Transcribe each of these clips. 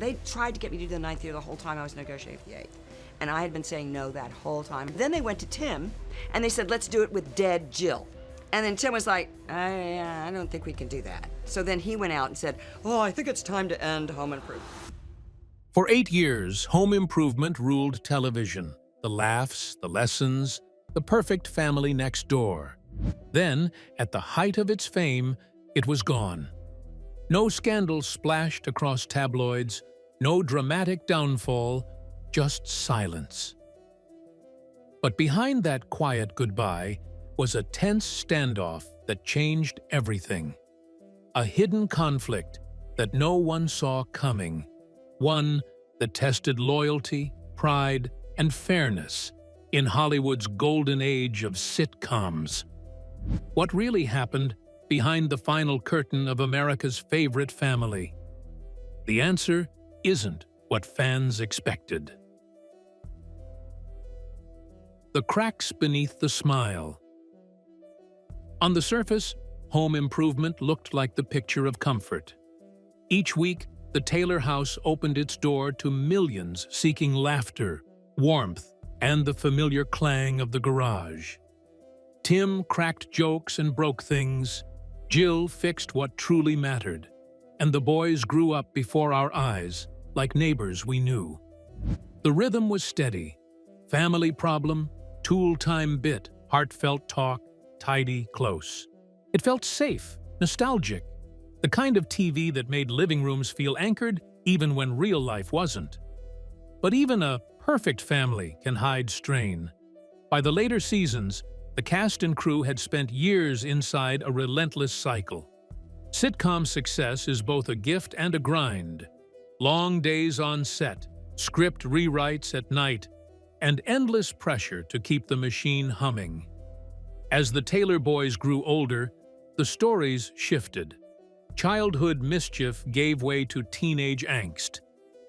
They tried to get me to do the ninth year the whole time I was negotiating for the eighth. And I had been saying no that whole time. Then they went to Tim, and they said, let's do it with dead Jill. And then Tim was like, I don't think we can do that. So then he went out and said, oh, I think it's time to end Home Improvement. For 8 years, Home Improvement ruled television. The laughs, the lessons, the perfect family next door. Then, at the height of its fame, it was gone. No scandals splashed across tabloids, no dramatic downfall, just silence. But behind that quiet goodbye was a tense standoff that changed everything. A hidden conflict that no one saw coming. One that tested loyalty, pride, and fairness in Hollywood's golden age of sitcoms. What really happened behind the final curtain of America's favorite family? The answer isn't what fans expected. The cracks beneath the smile. On the surface, Home Improvement looked like the picture of comfort. Each week, the Taylor house opened its door to millions seeking laughter, warmth, and the familiar clang of the garage. Tim cracked jokes and broke things. Jill fixed what truly mattered. And the boys grew up before our eyes, like neighbors we knew. The rhythm was steady. Family problem, tool time bit, heartfelt talk, tidy, close. It felt safe, nostalgic. The kind of TV that made living rooms feel anchored even when real life wasn't. But even a perfect family can hide strain. By the later seasons, the cast and crew had spent years inside a relentless cycle. Sitcom success is both a gift and a grind. Long days on set, script rewrites at night, and endless pressure to keep the machine humming. As the Taylor boys grew older, the stories shifted. Childhood mischief gave way to teenage angst,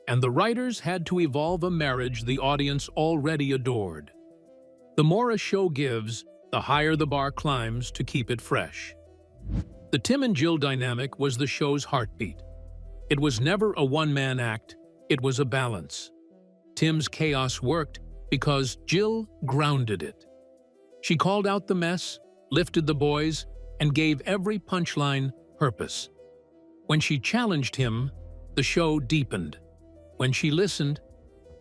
and the writers had to evolve a marriage the audience already adored. The more a show gives, the higher the bar climbs to keep it fresh. The Tim and Jill dynamic was the show's heartbeat. It was never a one-man act, it was a balance. Tim's chaos worked because Jill grounded it. She called out the mess, lifted the boys, and gave every punchline purpose. When she challenged him, the show deepened. When she listened,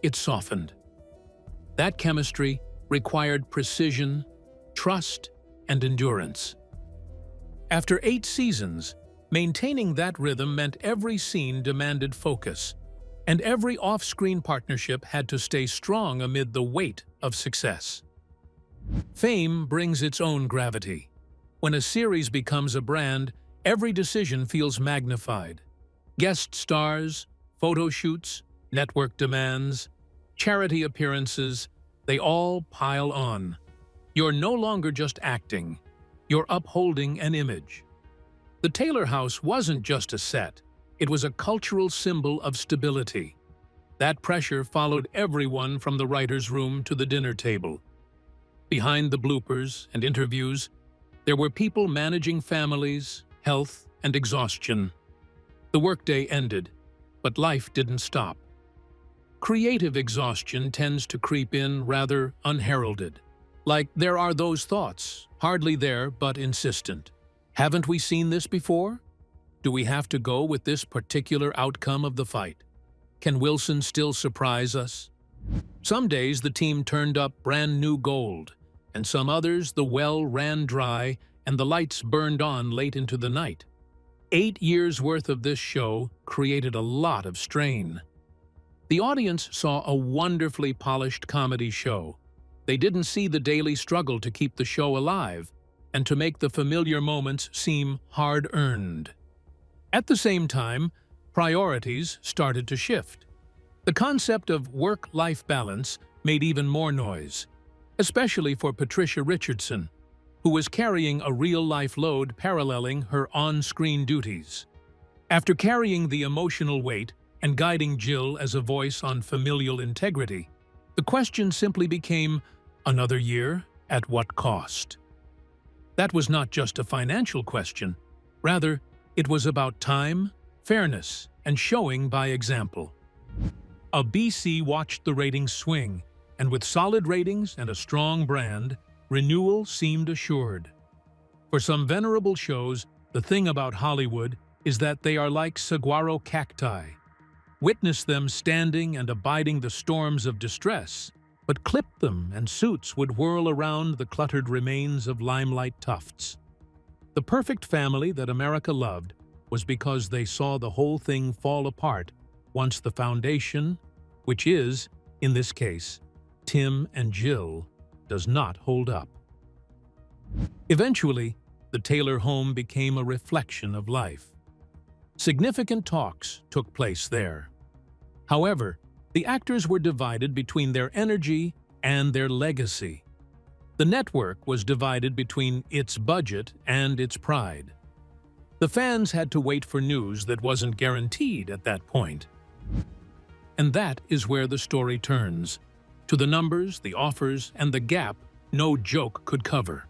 it softened. That chemistry required precision, trust, and endurance. After 8 seasons, maintaining that rhythm meant every scene demanded focus, and every off-screen partnership had to stay strong amid the weight of success. Fame brings its own gravity. When a series becomes a brand, every decision feels magnified. Guest stars, photo shoots, network demands, charity appearances, they all pile on. You're no longer just acting, you're upholding an image. The Taylor house wasn't just a set, it was a cultural symbol of stability. That pressure followed everyone from the writer's room to the dinner table. Behind the bloopers and interviews, there were people managing families, health, and exhaustion. The workday ended, but life didn't stop. Creative exhaustion tends to creep in rather unheralded. Like there are those thoughts, hardly there but insistent. Haven't we seen this before? Do we have to go with this particular outcome of the fight? Can Wilson still surprise us? Some days the team turned up brand new gold, and some others the well ran dry and the lights burned on late into the night. 8 years' worth of this show created a lot of strain. The audience saw a wonderfully polished comedy show. They didn't see the daily struggle to keep the show alive and to make the familiar moments seem hard-earned. At the same time, priorities started to shift. The concept of work-life balance made even more noise, especially for Patricia Richardson, who was carrying a real-life load paralleling her on-screen duties. After carrying the emotional weight and guiding Jill as a voice on familial integrity, the question simply became, another year, at what cost? That was not just a financial question. Rather, it was about time, fairness, and showing by example. ABC watched the ratings swing, and with solid ratings and a strong brand, renewal seemed assured. For some venerable shows, the thing about Hollywood is that they are like saguaro cacti. Witness them standing and abiding the storms of distress, but clip them and suits would whirl around the cluttered remains of limelight tufts. The perfect family that America loved was because they saw the whole thing fall apart once the foundation, which is, in this case, Tim and Jill, does not hold up. Eventually, the Taylor home became a reflection of life. Significant talks took place there. However, the actors were divided between their energy and their legacy. The network was divided between its budget and its pride. The fans had to wait for news that wasn't guaranteed at that point. And that is where the story turns, to the numbers, the offers, and the gap no joke could cover.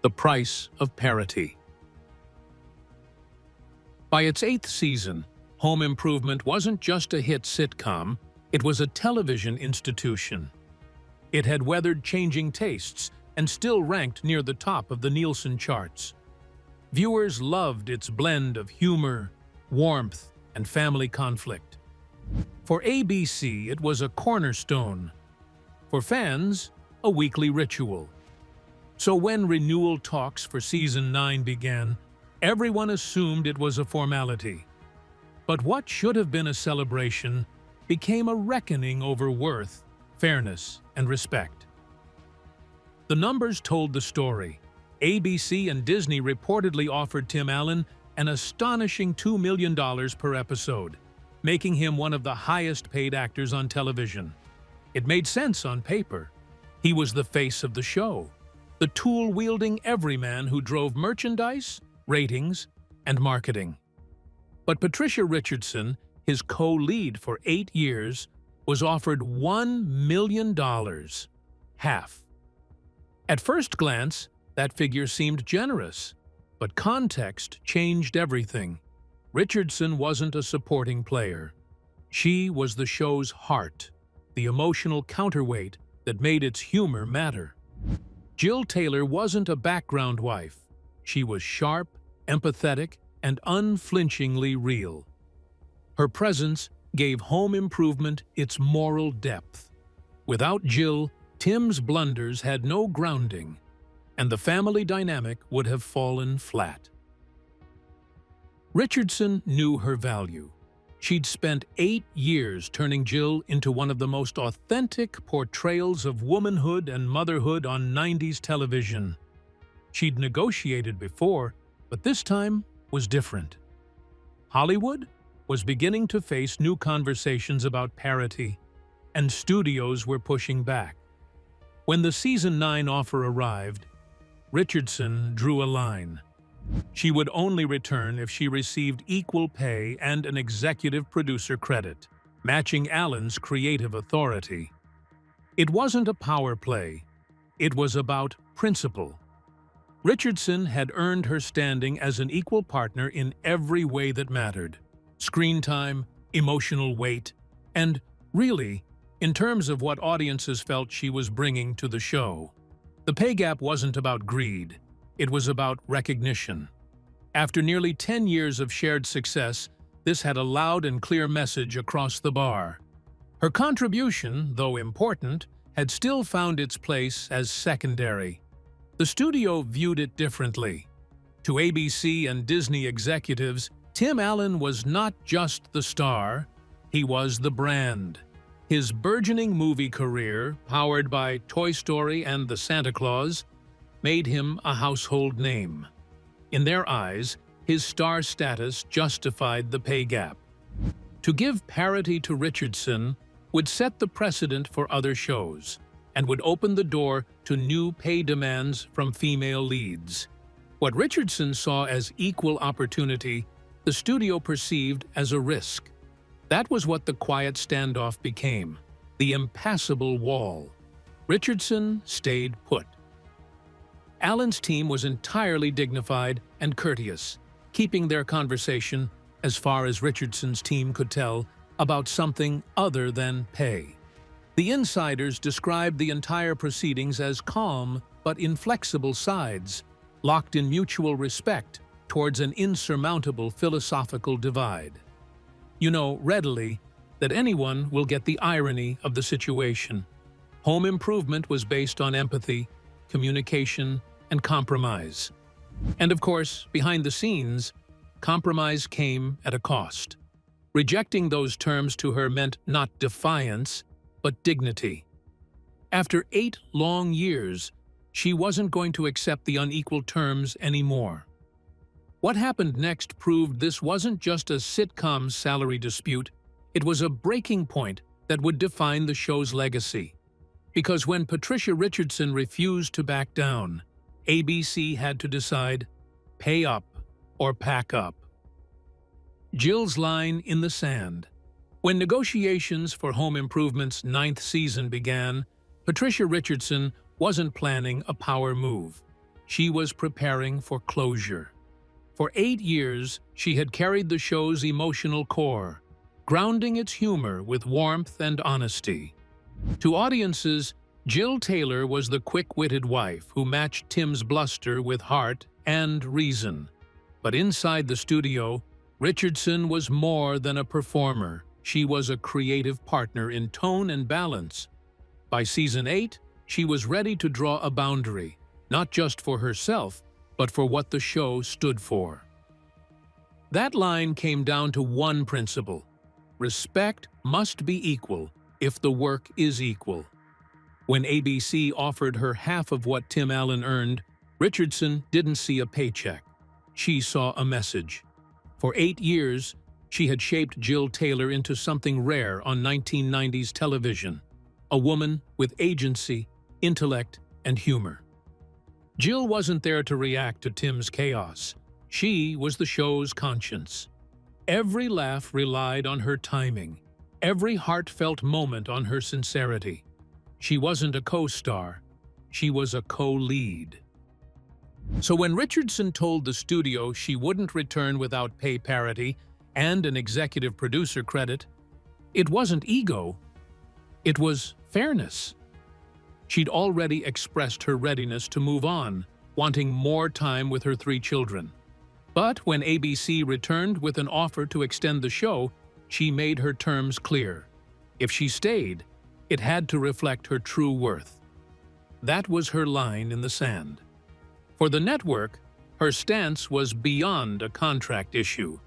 The price of parity. By its 8th season, Home Improvement wasn't just a hit sitcom, it was a television institution. It had weathered changing tastes and still ranked near the top of the Nielsen charts. Viewers loved its blend of humor, warmth, and family conflict. For ABC, it was a cornerstone. For fans, a weekly ritual. So when renewal talks for Season 9 began, everyone assumed it was a formality. But what should have been a celebration became a reckoning over worth, fairness, and respect. The numbers told the story. ABC and Disney reportedly offered Tim Allen an astonishing $2 million per episode, making him one of the highest-paid actors on television. It made sense on paper. He was the face of the show, the tool-wielding everyman who drove merchandise, ratings, and marketing. But Patricia Richardson, his co-lead for 8 years, was offered $1 million, half. At first glance, that figure seemed generous, but context changed everything. Richardson wasn't a supporting player. She was the show's heart, the emotional counterweight that made its humor matter. Jill Taylor wasn't a background wife. She was sharp, empathetic, and unflinchingly real. Her presence gave Home Improvement its moral depth. Without Jill, Tim's blunders had no grounding, and the family dynamic would have fallen flat. Richardson knew her value. She'd spent 8 years turning Jill into one of the most authentic portrayals of womanhood and motherhood on 90s television. She'd negotiated before, but this time was different. Hollywood was beginning to face new conversations about parity, and studios were pushing back. When the Season 9 offer arrived, Richardson drew a line. She would only return if she received equal pay and an executive producer credit, matching Allen's creative authority. It wasn't a power play. It was about principle. Richardson had earned her standing as an equal partner in every way that mattered. Screen time, emotional weight, and, really, in terms of what audiences felt she was bringing to the show. The pay gap wasn't about greed. It was about recognition. After nearly 10 years of shared success, this had a loud and clear message across the bar. Her contribution, though important, had still found its place as secondary. The studio viewed it differently. To ABC and Disney executives, Tim Allen was not just the star, he was the brand. His burgeoning movie career, powered by Toy Story and the Santa Claus, made him a household name. In their eyes, his star status justified the pay gap. To give parity to Richardson would set the precedent for other shows, and would open the door to new pay demands from female leads. What Richardson saw as equal opportunity, the studio perceived as a risk. That was what the quiet standoff became, the impassable wall. Richardson stayed put. Allen's team was entirely dignified and courteous, keeping their conversation, as far as Richardson's team could tell, about something other than pay. The insiders described the entire proceedings as calm but inflexible sides, locked in mutual respect towards an insurmountable philosophical divide. You know readily that anyone will get the irony of the situation. Home Improvement was based on empathy, communication, and compromise. And of course, behind the scenes, compromise came at a cost. Rejecting those terms to her meant not defiance, but dignity. After 8 long years, she wasn't going to accept the unequal terms anymore. What happened next proved this wasn't just a sitcom salary dispute, it was a breaking point that would define the show's legacy. Because when Patricia Richardson refused to back down, ABC had to decide, pay up or pack up. Jill's line in the sand. When negotiations for Home Improvement's 9th season began, Patricia Richardson wasn't planning a power move. She was preparing for closure. For 8 years, she had carried the show's emotional core, grounding its humor with warmth and honesty. To audiences, Jill Taylor was the quick-witted wife who matched Tim's bluster with heart and reason. But inside the studio, Richardson was more than a performer. She was a creative partner in tone and balance. By season 8, she was ready to draw a boundary, not just for herself, but for what the show stood for. That line came down to one principle: respect must be equal if the work is equal. When ABC offered her half of what Tim Allen earned, Richardson didn't see a paycheck. She saw a message. For 8 years, she had shaped Jill Taylor into something rare on 1990s television, a woman with agency, intellect, and humor. Jill wasn't there to react to Tim's chaos. She was the show's conscience. Every laugh relied on her timing, every heartfelt moment on her sincerity. She wasn't a co-star, she was a co-lead. So when Richardson told the studio she wouldn't return without pay parity and an executive producer credit, it wasn't ego, it was fairness. She'd already expressed her readiness to move on, wanting more time with her 3 children. But when ABC returned with an offer to extend the show, she made her terms clear. If she stayed, it had to reflect her true worth. That was her line in the sand. For the network, her stance was beyond a contract issue.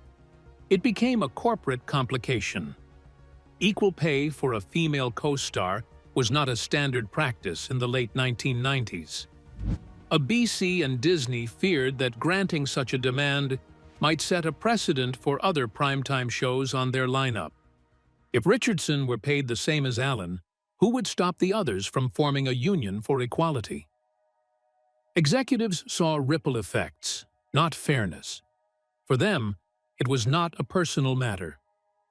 It became a corporate complication. Equal pay for a female co-star was not a standard practice in the late 1990s. ABC and Disney feared that granting such a demand might set a precedent for other primetime shows on their lineup. If Richardson were paid the same as Allen, who would stop the others from forming a union for equality? Executives saw ripple effects, not fairness. For them, it was not a personal matter.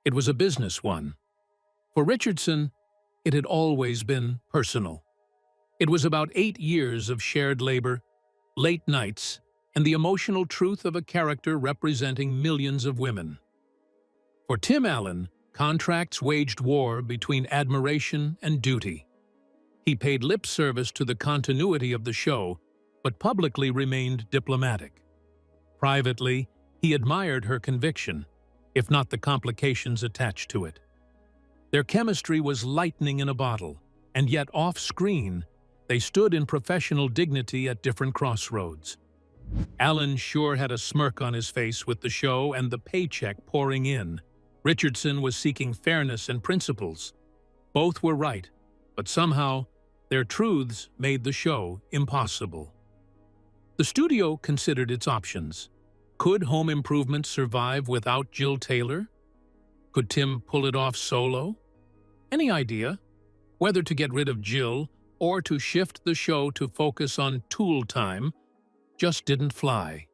It was a business one. For Richardson, it had always been personal. It was about 8 years of shared labor, late nights, and the emotional truth of a character representing millions of women. For Tim Allen, contracts waged war between admiration and duty. He paid lip service to the continuity of the show, but publicly remained diplomatic. Privately, he admired her conviction, if not the complications attached to it. Their chemistry was lightning in a bottle, and yet off-screen, they stood in professional dignity at different crossroads. Allen sure had a smirk on his face with the show and the paycheck pouring in. Richardson was seeking fairness and principles. Both were right, but somehow, their truths made the show impossible. The studio considered its options. Could Home Improvement survive without Jill Taylor? Could Tim pull it off solo? Any idea? Whether to get rid of Jill or to shift the show to focus on tool time just didn't fly.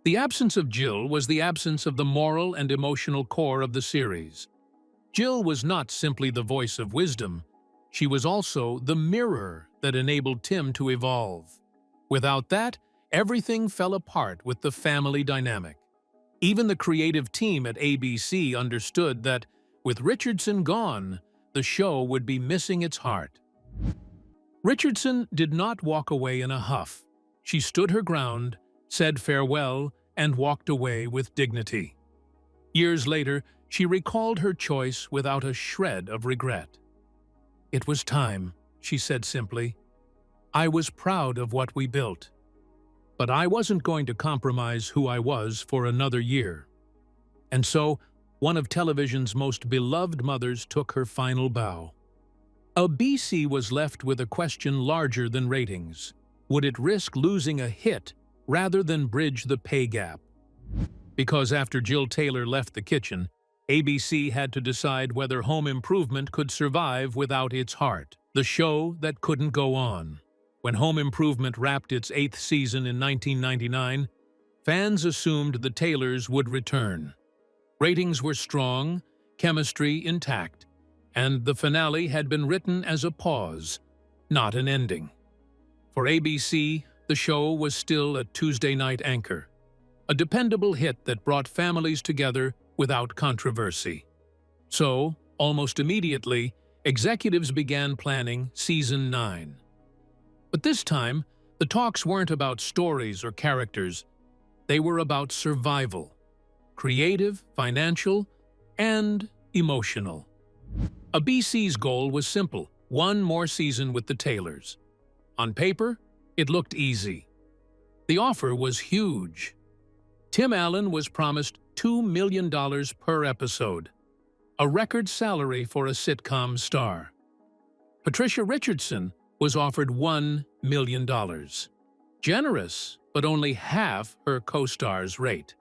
The absence of Jill was the absence of the moral and emotional core of the series. Jill was not simply the voice of wisdom, she was also the mirror that enabled Tim to evolve. Without that, everything fell apart with the family dynamic. Even the creative team at ABC understood that With Richardson gone, the show would be missing its heart. Richardson did not walk away in a huff. She stood her ground, said farewell, and walked away with dignity. Years later, she recalled her choice without a shred of regret. "It was time," she said simply. "I was proud of what we built. But I wasn't going to compromise who I was for another year." And so, one of television's most beloved mothers took her final bow. ABC was left with a question larger than ratings. Would it risk losing a hit rather than bridge the pay gap? Because after Jill Taylor left the kitchen, ABC had to decide whether Home Improvement could survive without its heart, the show that couldn't go on. When Home Improvement wrapped its 8th season in 1999, fans assumed the Taylors would return. Ratings were strong, chemistry intact, and the finale had been written as a pause, not an ending. For ABC, the show was still a Tuesday night anchor, a dependable hit that brought families together without controversy. So, almost immediately, executives began planning Season 9. But this time, the talks weren't about stories or characters. They were about survival, creative, financial, and emotional. ABC's goal was simple: one more season with the Taylors. On paper, it looked easy. The offer was huge. Tim Allen was promised $2 million per episode, a record salary for a sitcom star. Patricia Richardson was offered $1 million. Generous, but only half her co-star's rate.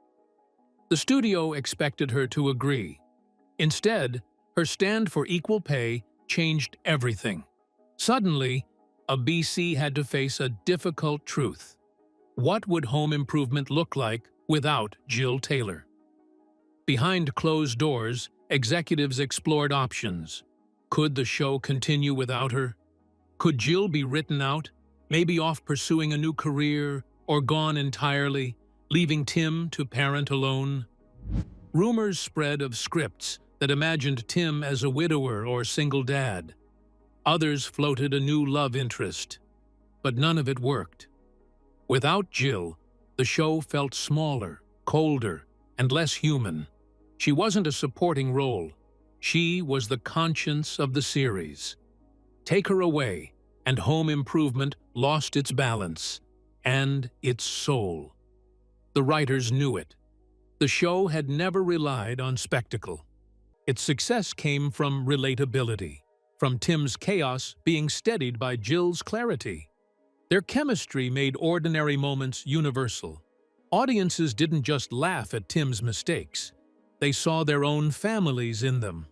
The studio expected her to agree. Instead, her stand for equal pay changed everything. Suddenly, ABC had to face a difficult truth. What would Home Improvement look like without Jill Taylor? Behind closed doors, executives explored options. Could the show continue without her? Could Jill be written out, maybe off pursuing a new career, or gone entirely, leaving Tim to parent alone? Rumors spread of scripts that imagined Tim as a widower or single dad. Others floated a new love interest, but none of it worked. Without Jill, the show felt smaller, colder, and less human. She wasn't a supporting role. She was the conscience of the series. Take her away, and Home Improvement lost its balance and its soul. The writers knew it. The show had never relied on spectacle. Its success came from relatability, from Tim's chaos being steadied by Jill's clarity. Their chemistry made ordinary moments universal. Audiences didn't just laugh at Tim's mistakes. They saw their own families in them.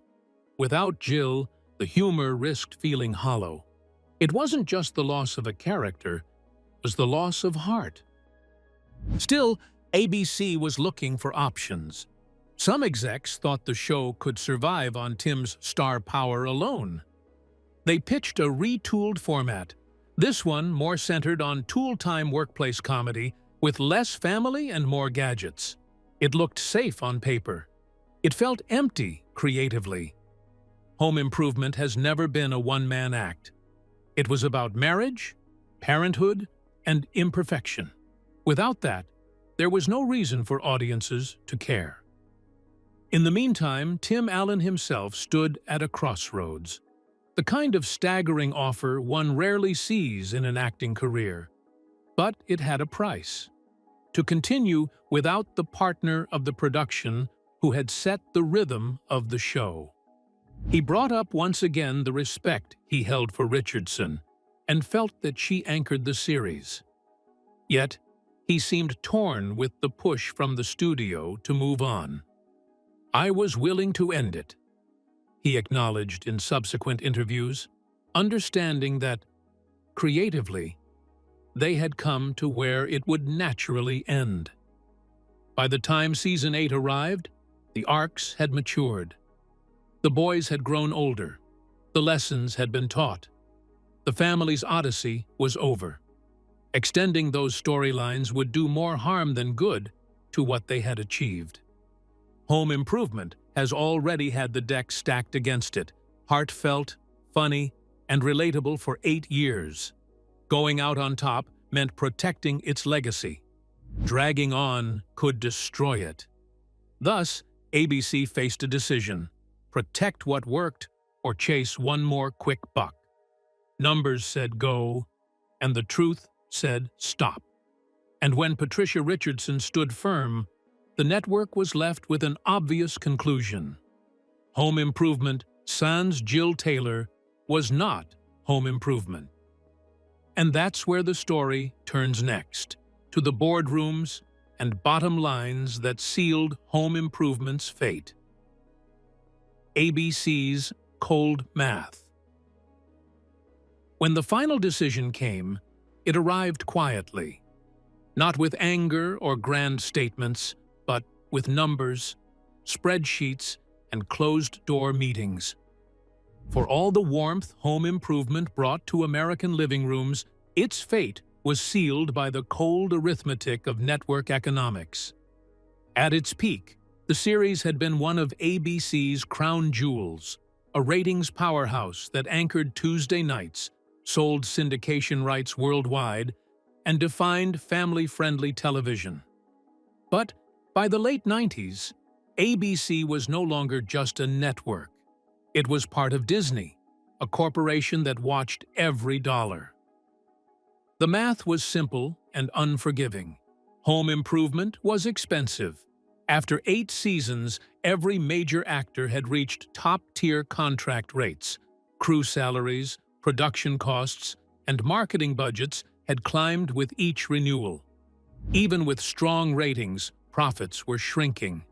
Without Jill, the humor risked feeling hollow. It wasn't just the loss of a character, it was the loss of heart. Still, ABC was looking for options. Some execs thought the show could survive on Tim's star power alone. They pitched a retooled format, this one more centered on tool-time workplace comedy with less family and more gadgets. It looked safe on paper. It felt empty creatively. Home Improvement has never been a one-man act. It was about marriage, parenthood, and imperfection. Without that, there was no reason for audiences to care. In the meantime, Tim Allen himself stood at a crossroads. The kind of staggering offer one rarely sees in an acting career. But it had a price. To continue without the partner of the production who had set the rhythm of the show. He brought up once again the respect he held for Richardson and felt that she anchored the series. Yet, he seemed torn with the push from the studio to move on. "I was willing to end it," he acknowledged in subsequent interviews, understanding that, creatively, they had come to where it would naturally end. By the time Season 8 arrived, the arcs had matured. The boys had grown older. The lessons had been taught. The family's odyssey was over. Extending those storylines would do more harm than good to what they had achieved. Home Improvement has already had the deck stacked against it, heartfelt, funny, and relatable for 8 years. Going out on top meant protecting its legacy. Dragging on could destroy it. Thus, ABC faced a decision: protect what worked or chase one more quick buck. Numbers said go, and the truth said stop. And when Patricia Richardson stood firm, the network was left with an obvious conclusion. Home Improvement sans Jill Taylor was not Home Improvement. And that's where the story turns next, to the boardrooms and bottom lines that sealed Home Improvement's fate. ABC's cold math. When the final decision came, it arrived quietly, not with anger or grand statements, but with numbers, spreadsheets, and closed-door meetings. For all the warmth Home Improvement brought to American living rooms, its fate was sealed by the cold arithmetic of network economics. At its peak, the series had been one of ABC's crown jewels, a ratings powerhouse that anchored Tuesday nights, sold syndication rights worldwide, and defined family-friendly television. But by the late 90s, ABC was no longer just a network. It was part of Disney, a corporation that watched every dollar. The math was simple and unforgiving. Home Improvement was expensive. After 8 seasons, every major actor had reached top-tier contract rates. Crew salaries, production costs, and marketing budgets had climbed with each renewal. Even with strong ratings, profits were shrinking.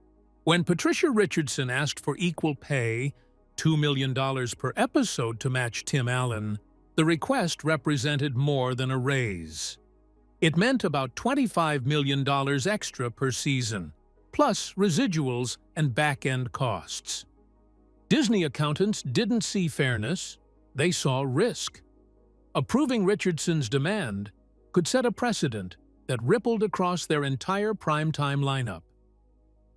When Patricia Richardson asked for equal pay, $2 million per episode to match Tim Allen, the request represented more than a raise. It meant about $25 million extra per season, plus residuals and back-end costs. Disney accountants didn't see fairness, they saw risk. Approving Richardson's demand could set a precedent that rippled across their entire primetime lineup.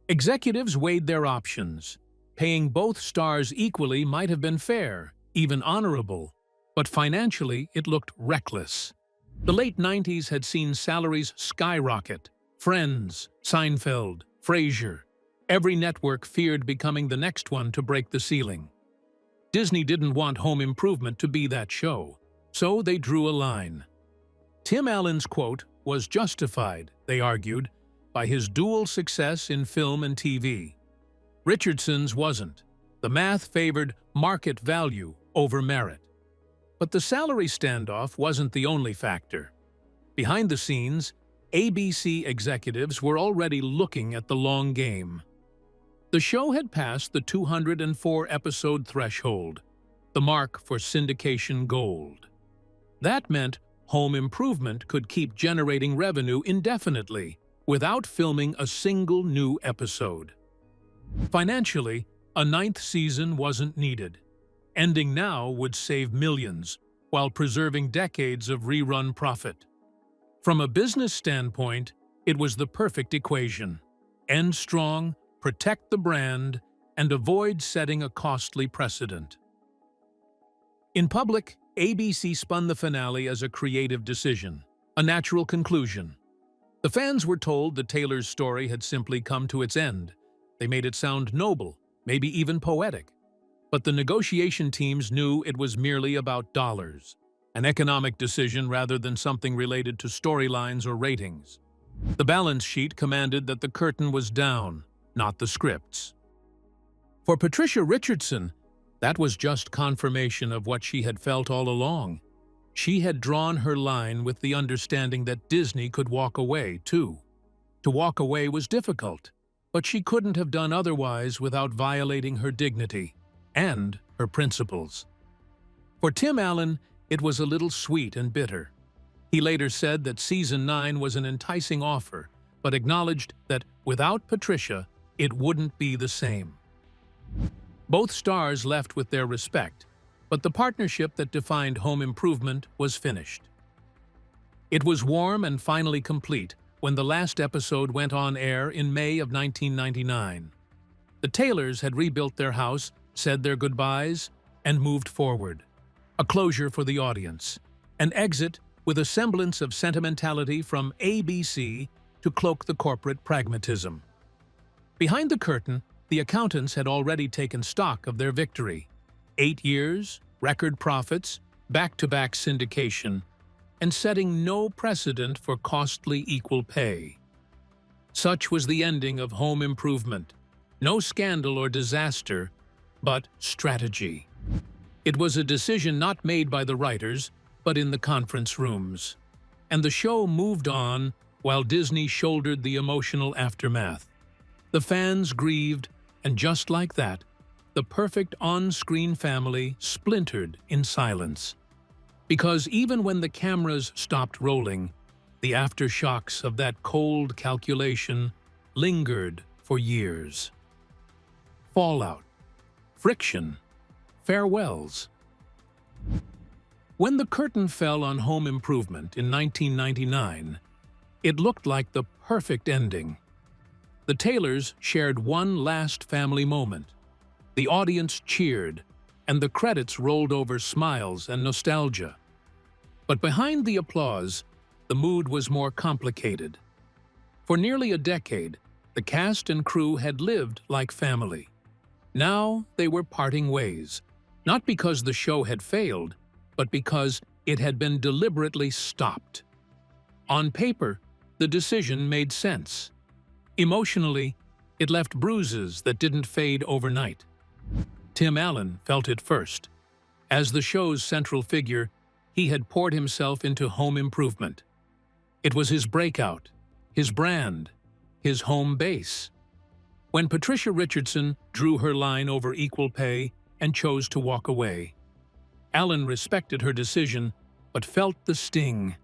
Executives weighed their options. Paying both stars equally might have been fair, even honorable, but financially it looked reckless. The late 90s had seen salaries skyrocket. Friends, Seinfeld, Frasier. Every network feared becoming the next one to break the ceiling. Disney didn't want Home Improvement to be that show, so they drew a line. Tim Allen's quote was justified, they argued, by his dual success in film and TV. Richardson's wasn't. The math favored market value over merit. But the salary standoff wasn't the only factor. Behind the scenes, ABC executives were already looking at the long game. The show had passed the 204-episode threshold, the mark for syndication gold. That meant Home Improvement could keep generating revenue indefinitely without filming a single new episode. Financially, a 9th season wasn't needed. Ending now would save millions, while preserving decades of rerun profit. From a business standpoint, it was the perfect equation. End strong, protect the brand, and avoid setting a costly precedent. In public, ABC spun the finale as a creative decision, a natural conclusion. The fans were told that Taylor's story had simply come to its end. They made it sound noble, maybe even poetic. But the negotiation teams knew it was merely about dollars, an economic decision rather than something related to storylines or ratings. The balance sheet commanded that the curtain was down, not the scripts. For Patricia Richardson, that was just confirmation of what she had felt all along. She had drawn her line with the understanding that Disney could walk away, too. To walk away was difficult, but she couldn't have done otherwise without violating her dignity and her principles. For Tim Allen, it was a little sweet and bitter. He later said that Season 9 was an enticing offer, but acknowledged that without Patricia, it wouldn't be the same. Both stars left with their respect, but the partnership that defined Home Improvement was finished. It was warm and finally complete when the last episode went on air in May of 1999. The The Taylors had rebuilt their house, said their goodbyes, and moved forward. A closure for the audience. An exit with a semblance of sentimentality from ABC to cloak the corporate pragmatism. Behind the curtain, the accountants had already taken stock of their victory. 8 years, record profits, back-to-back syndication, and setting no precedent for costly equal pay. Such was the ending of Home Improvement. No scandal or disaster, but strategy. It was a decision not made by the writers, but in the conference rooms. And the show moved on while Disney shouldered the emotional aftermath. The fans grieved, and just like that, the perfect on-screen family splintered in silence. Because even when the cameras stopped rolling, the aftershocks of that cold calculation lingered for years. Fallout, friction, farewells. When the curtain fell on Home Improvement in 1999, it looked like the perfect ending. The Taylors shared one last family moment. The audience cheered, and the credits rolled over smiles and nostalgia. But behind the applause, the mood was more complicated. For nearly a decade, the cast and crew had lived like family. Now they were parting ways, not because the show had failed, but because it had been deliberately stopped. On paper, the decision made sense. Emotionally, it left bruises that didn't fade overnight. Tim Allen felt it first. As the show's central figure, he had poured himself into Home Improvement. It was his breakout, his brand, his home base. When Patricia Richardson drew her line over equal pay and chose to walk away, Allen respected her decision, but felt the sting.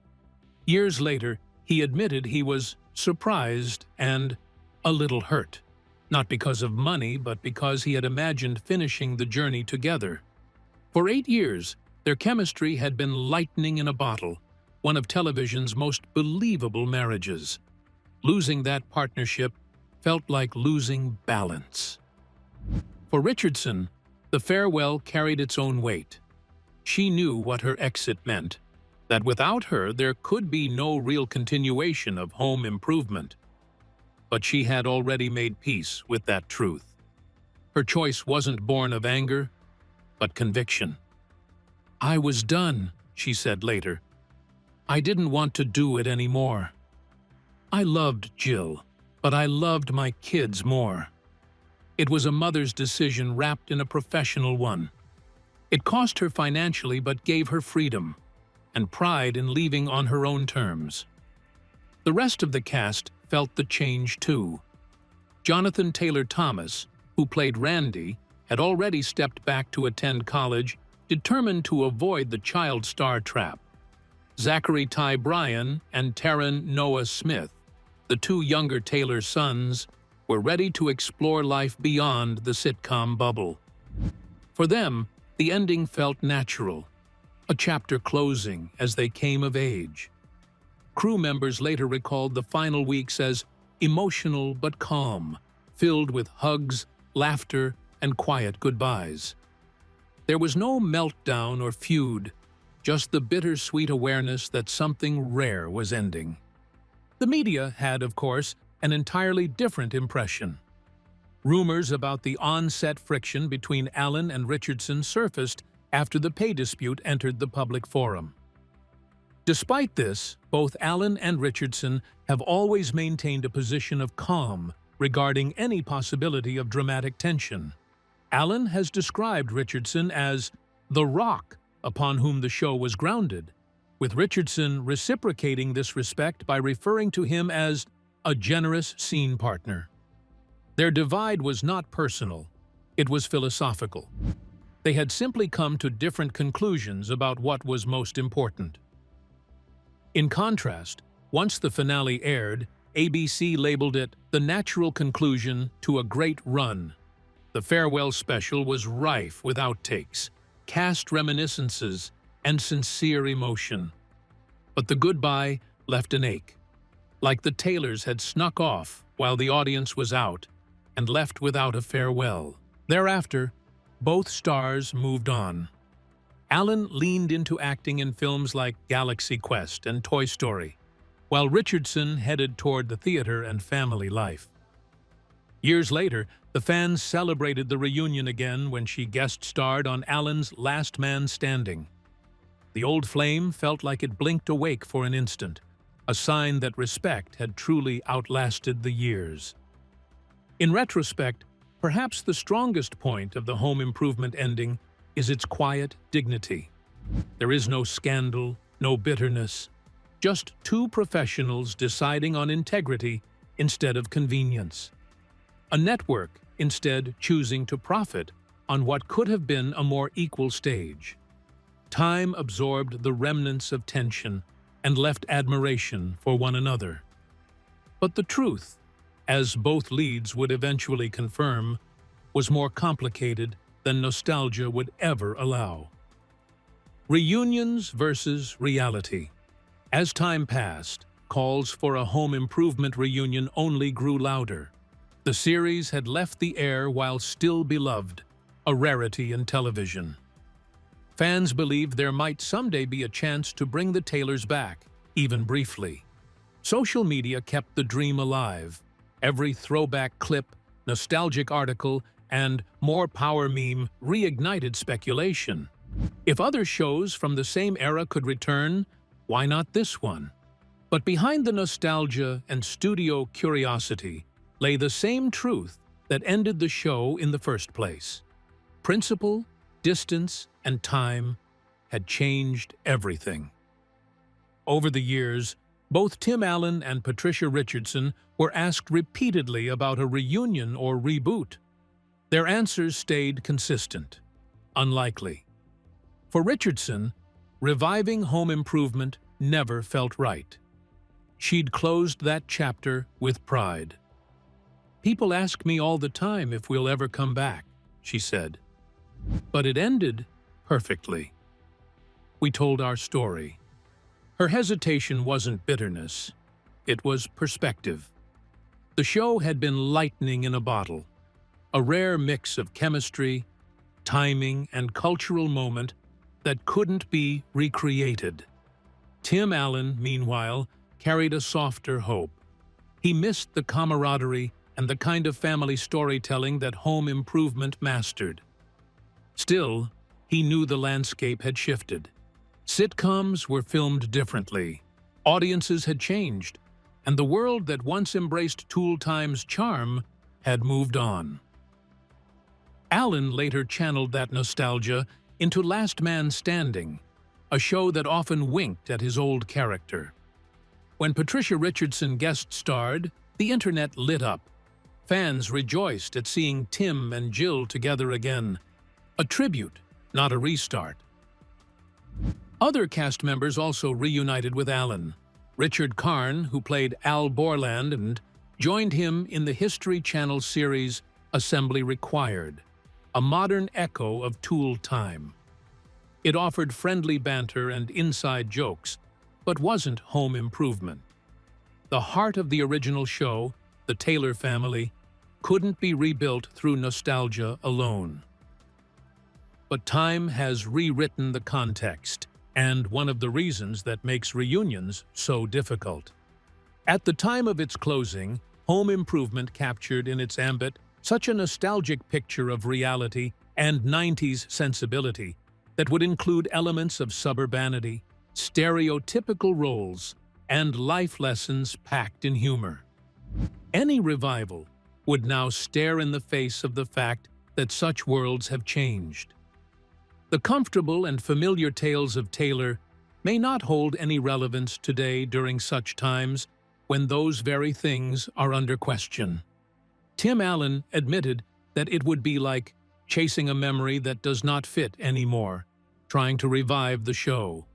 Years later, he admitted he was surprised and a little hurt. Not because of money, but because he had imagined finishing the journey together. For 8 years, their chemistry had been lightning in a bottle, one of television's most believable marriages. Losing that partnership felt like losing balance. For Richardson, the farewell carried its own weight. She knew what her exit meant, that without her there could be no real continuation of Home Improvement. But she had already made peace with that truth. Her choice wasn't born of anger, but conviction. "I was done," she said later. "I didn't want to do it anymore. I loved Jill, but I loved my kids more." It was a mother's decision wrapped in a professional one. It cost her financially but gave her freedom and pride in leaving on her own terms. The rest of the cast felt the change too. Jonathan Taylor Thomas, who played Randy, had already stepped back to attend college, determined to avoid the child star trap. Zachary Ty Bryan and Taron Noah Smith, the two younger Taylor sons, were ready to explore life beyond the sitcom bubble. For them, the ending felt natural, a chapter closing as they came of age. Crew members later recalled the final weeks as emotional but calm, filled with hugs, laughter, and quiet goodbyes. There was no meltdown or feud, just the bittersweet awareness that something rare was ending. The media had, of course, an entirely different impression. Rumors about the on-set friction between Allen and Richardson surfaced after the pay dispute entered the public forum. Despite this, both Allen and Richardson have always maintained a position of calm regarding any possibility of dramatic tension. Allen has described Richardson as the rock upon whom the show was grounded, with Richardson reciprocating this respect by referring to him as a generous scene partner. Their divide was not personal, it was philosophical. They had simply come to different conclusions about what was most important. In contrast, once the finale aired, ABC labeled it the natural conclusion to a great run. The farewell special was rife with outtakes, cast reminiscences, and sincere emotion. But the goodbye left an ache. Like the Taylors had snuck off while the audience was out, and left without a farewell. Thereafter, both stars moved on. Allen leaned into acting in films like Galaxy Quest and Toy Story, while Richardson headed toward the theater and family life. Years later, the fans celebrated the reunion again when she guest-starred on Allen's Last Man Standing. The old flame felt like it blinked awake for an instant, a sign that respect had truly outlasted the years. In retrospect, perhaps the strongest point of the Home Improvement ending is its quiet dignity. There is no scandal, no bitterness, just two professionals deciding on integrity instead of convenience. A network instead choosing to profit on what could have been a more equal stage. Time absorbed the remnants of tension and left admiration for one another. But the truth, as both leads would eventually confirm, was more complicated than nostalgia would ever allow. Reunions versus reality. As time passed, calls for a Home Improvement reunion only grew louder. The series had left the air while still beloved, a rarity in television. Fans believed there might someday be a chance to bring the Taylors back, even briefly. Social media kept the dream alive. Every throwback clip, nostalgic article, and more power meme reignited speculation. If other shows from the same era could return, why not this one? But behind the nostalgia and studio curiosity lay the same truth that ended the show in the first place. Principle, distance, and time had changed everything. Over the years, both Tim Allen and Patricia Richardson were asked repeatedly about a reunion or reboot. Their answers stayed consistent. Unlikely. For Richardson, reviving Home Improvement never felt right. She'd closed that chapter with pride. "People ask me all the time if we'll ever come back," she said. But it ended perfectly. We told our story. Her hesitation wasn't bitterness. It was perspective. The show had been lightning in a bottle, a rare mix of chemistry, timing, and cultural moment that couldn't be recreated. Tim Allen, meanwhile, carried a softer hope. He missed the camaraderie and the kind of family storytelling that Home Improvement mastered. Still, he knew the landscape had shifted. Sitcoms were filmed differently. Audiences had changed, and the world that once embraced Tool Time's charm had moved on. Allen later channeled that nostalgia into Last Man Standing, a show that often winked at his old character. When Patricia Richardson guest-starred, the internet lit up. Fans rejoiced at seeing Tim and Jill together again. A tribute, not a restart. Other cast members also reunited with Allen. Richard Karn, who played Al Borland, and joined him in the History Channel series Assembly Required, a modern echo of Tool Time. It offered friendly banter and inside jokes, but wasn't Home Improvement. The heart of the original show, the Taylor family, couldn't be rebuilt through nostalgia alone. But time has rewritten the context, and one of the reasons that makes reunions so difficult. At the time of its closing, Home Improvement captured in its ambit such a nostalgic picture of reality and 90s sensibility that would include elements of suburbanity, stereotypical roles, and life lessons packed in humor. Any revival would now stare in the face of the fact that such worlds have changed. The comfortable and familiar tales of Taylor may not hold any relevance today during such times when those very things are under question. Tim Allen admitted that it would be like chasing a memory that does not fit anymore, trying to revive the show.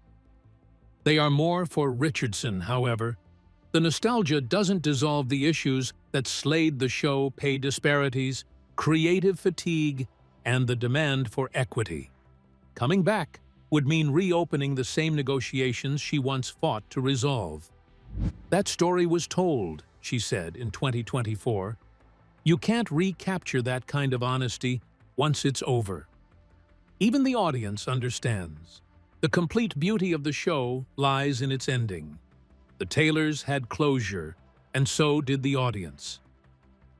They are more for Richardson, however. The nostalgia doesn't dissolve the issues that slayed the show: pay disparities, creative fatigue, and the demand for equity. Coming back would mean reopening the same negotiations she once fought to resolve. "That story was told," she said in 2024. You can't recapture that kind of honesty once it's over. Even the audience understands. The complete beauty of the show lies in its ending. The Taylors had closure, and so did the audience.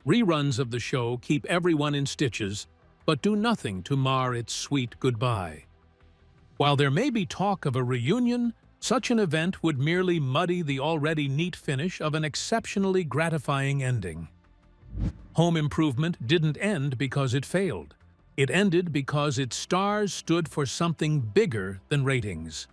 Reruns of the show keep everyone in stitches, but do nothing to mar its sweet goodbye. While there may be talk of a reunion, such an event would merely muddy the already neat finish of an exceptionally gratifying ending. Home Improvement didn't end because it failed. It ended because its stars stood for something bigger than ratings.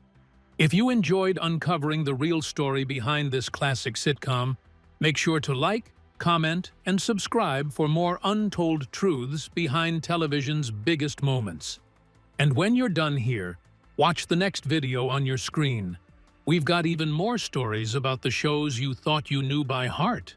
If you enjoyed uncovering the real story behind this classic sitcom, make sure to like, comment, and subscribe for more untold truths behind television's biggest moments. And when you're done here, watch the next video on your screen. We've got even more stories about the shows you thought you knew by heart.